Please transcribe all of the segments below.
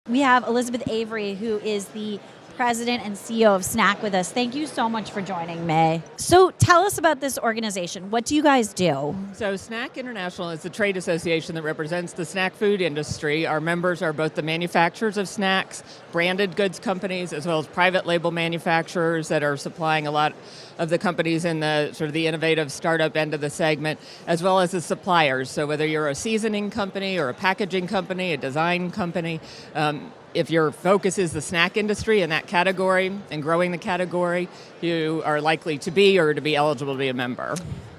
We have Elizabeth Avery, who is the President and CEO of SNAC with us. Thank you so much for joining me. So tell us about this organization. What do you guys do? So SNAC International is the trade association that represents the snack food industry. Our members are both the manufacturers of snacks, branded goods companies, as well as private label manufacturers that are supplying a lot of the companies in the sort of the innovative startup end of the segment, as well as the suppliers. So whether you're a seasoning company or a packaging company, a design company, if your focus is the snack industry and that category and growing the category, you are likely to be or to be eligible to be a member.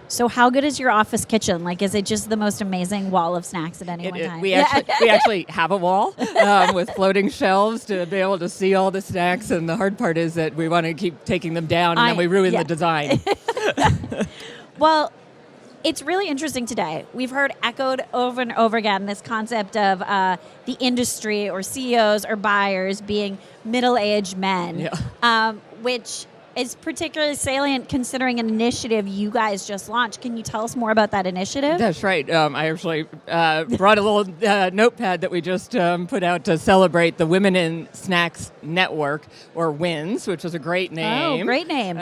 So how good is your office kitchen? Like, is it just the most amazing wall of snacks at any one time? We actually have a wall with floating shelves to be able to see all the snacks, and the hard part is that we want to keep taking them down and then we ruin the design. Well, it's really interesting today. We've heard echoed over and over again this concept of the industry or CEOs or buyers being middle-aged men, which is particularly salient considering an initiative you guys just launched. Can you tell us more about that initiative? That's right. I actually brought a little notepad that we just put out to celebrate the Women in Snacks Network, or WinS, which is a great name. Oh, great name.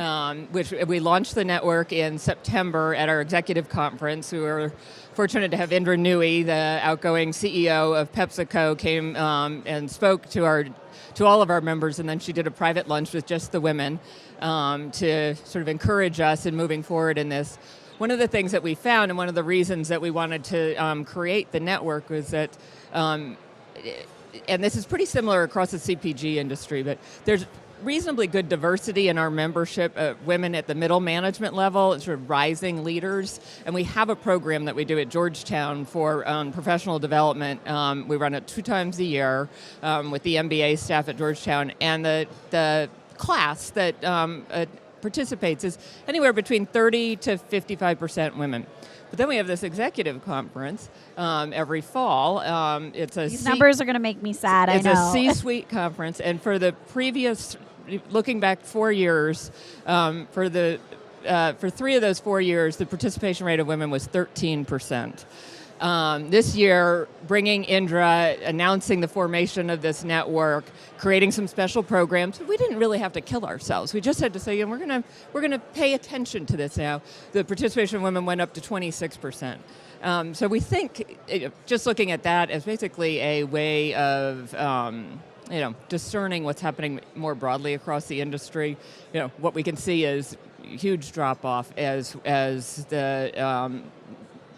Which we launched the network in September at our executive conference. We were fortunate to have Indra Nooyi, the outgoing CEO of PepsiCo, came and spoke to all of our members, and then she did a private lunch with just the women to sort of encourage us in moving forward in this. One of the things that we found, and one of the reasons that we wanted to create the network, was that, and this is pretty similar across the CPG industry, but there's reasonably good diversity in our membership of women at the middle management level and sort of rising leaders. And we have a program that we do at Georgetown for professional development. We run it 2 times a year with the MBA staff at Georgetown. And the class that participates is anywhere between 30 to 55% women. But then we have this executive conference every fall. These numbers are going to make me sad, I know. It's a C-suite conference, and for the previous, looking back 4 years, for 3 of those 4 years, the participation rate of women was 13%. This year, bringing Indra, announcing the formation of this network, creating some special programs. We didn't really have to kill ourselves. We just had to say, we're going to pay attention to this now. The participation of women went up to 26%. So we think, just looking at that as basically a way of discerning what's happening more broadly across the industry. What we can see is huge drop off as the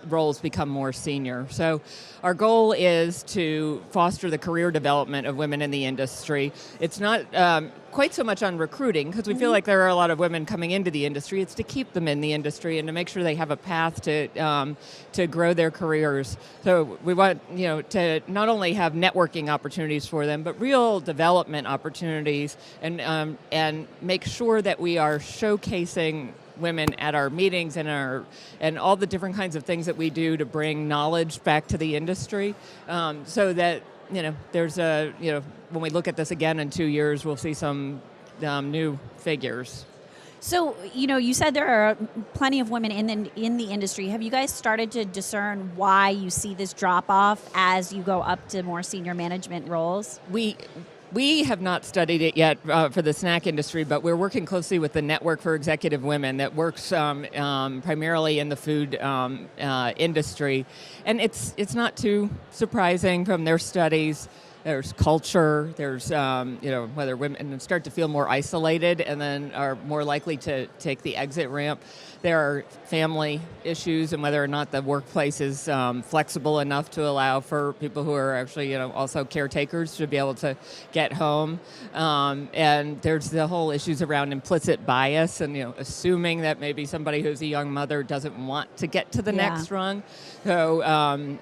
roles become more senior. So our goal is to foster the career development of women in the industry. It's not quite so much on recruiting, because we feel like there are a lot of women coming into the industry. It's to keep them in the industry and to make sure they have a path to grow their careers. So we want to not only have networking opportunities for them, but real development opportunities, and make sure that we are showcasing women at our meetings and all the different kinds of things that we do to bring knowledge back to the industry, so that there's when we look at this again in 2 years, we'll see some new figures. So you said there are plenty of women in the industry. Have you guys started to discern why you see this drop off as you go up to more senior management roles? We have not studied it yet for the snack industry, but we're working closely with the Network for Executive Women that works primarily in the food industry. And it's not too surprising from their studies. There's culture, there's whether women start to feel more isolated and then are more likely to take the exit ramp. There are family issues and whether or not the workplace is flexible enough to allow for people who are actually also caretakers to be able to get home. And there's the whole issues around implicit bias and assuming that maybe somebody who's a young mother doesn't want to get to the next rung. So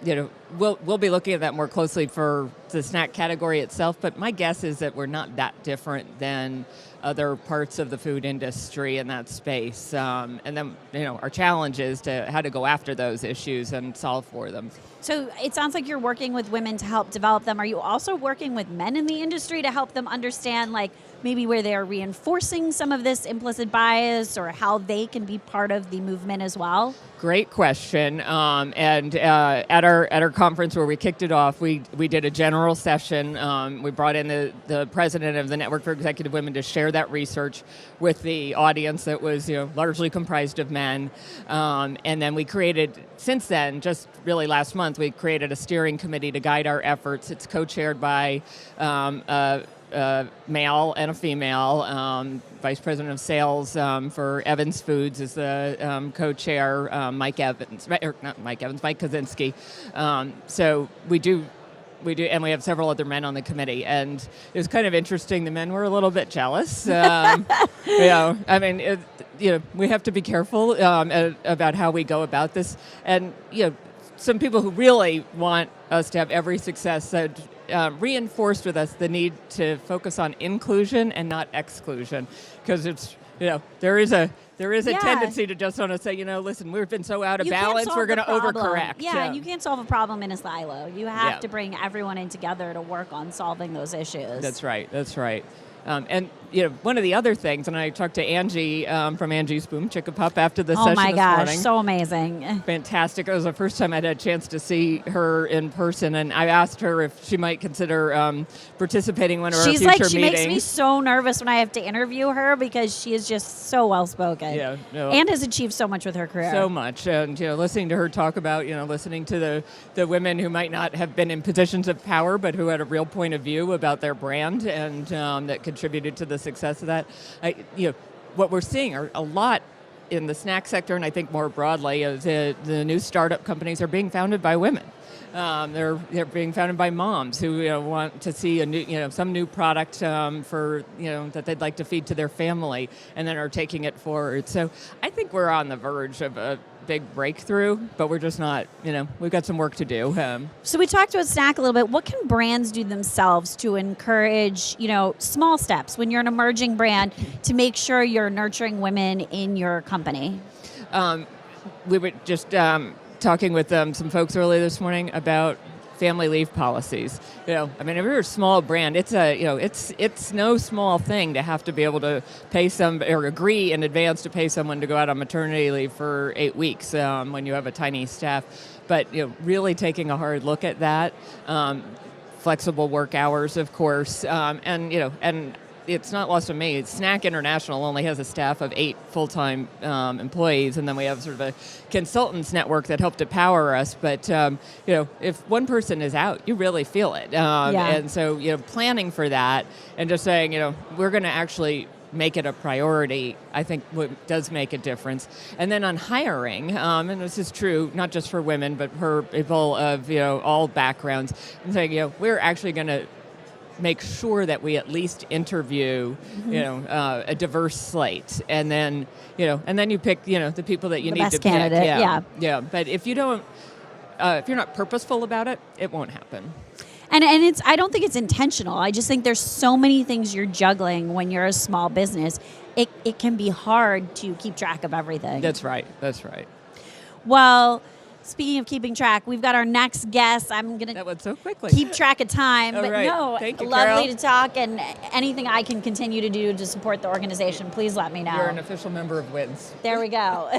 we'll be looking at that more closely for the snack category itself, but my guess is that we're not that different than other parts of the food industry in that space. And then, our challenge is to how to go after those issues and solve for them. So it sounds like you're working with women to help develop them. Are you also working with men in the industry to help them understand, like, maybe where they're reinforcing some of this implicit bias or how they can be part of the movement as well? great question. And at our conference where we kicked it off, we did a general session. We brought in the president of the Network for Executive Women to share that research with the audience that was largely comprised of men. And then we created, since then, just really last month, we created a steering committee to guide our efforts. It's co-chaired by a male and a female. Vice President of Sales for Evans Foods is the co-chair, Mike Evans, or not Mike Evans, Mike Kaczynski. So we do, and we have several other men on the committee. And it was kind of interesting. The men were a little bit jealous. I mean, we have to be careful about how we go about this. And some people who really want us to have every success said, reinforced with us the need to focus on inclusion and not exclusion, because it's there is a tendency to just want to say listen, we've been so out of balance, we're going to overcorrect. And you can't solve a problem in a silo. You have to bring everyone in together to work on solving those issues. That's right. And one of the other things, and I talked to Angie from Angie's Boom Chicka Pup after the session this morning. Oh my gosh, so amazing. Fantastic. It was the first time I'd had a chance to see her in person, and I asked her if she might consider participating in one of our future meetings. She makes me so nervous when I have to interview her because she is just so well-spoken. And has achieved so much with her career. So much. And listening to her talk about, listening to the women who might not have been in positions of power, but who had a real point of view about their brand and that contributed to the success of that. What we're seeing are a lot in the snack sector, and I think more broadly, is the new startup companies are being founded by women. They're being founded by moms who want to see a new, some new product for that they'd like to feed to their family, and then are taking it forward. So I think we're on the verge of a big breakthrough, but we're just not. We've got some work to do. So we talked about snack a little bit. What can brands do themselves to encourage small steps when you're an emerging brand to make sure you're nurturing women in your company? We were just talking with some folks earlier this morning about family leave policies. If you're a small brand, it's it's no small thing to have to be able to pay or agree in advance to pay someone to go out on maternity leave for 8 weeks when you have a tiny staff. But really taking a hard look at that, flexible work hours, of course, and it's not lost on me. SNAC International only has a staff of 8 full-time employees, and then we have sort of a consultants network that help to power us. But if one person is out, you really feel it. And so planning for that and just saying we're going to actually make it a priority, I think does make a difference. And then on hiring, and this is true not just for women, but for people of all backgrounds, and saying we're actually going to make sure that we at least interview, a diverse slate, and then you pick, the people that you need to pick. Yeah. But if you don't, if you're not purposeful about it, it won't happen. And I don't think it's intentional. I just think there's so many things you're juggling when you're a small business. It can be hard to keep track of everything. That's right. Well, speaking of keeping track, we've got our next guest. I'm going that went so quickly. Keep track of time. But right. no, thank you, lovely Carol. to talk, and anything I can continue to do to support the organization, please let me know. You're an official member of WinS. There we go.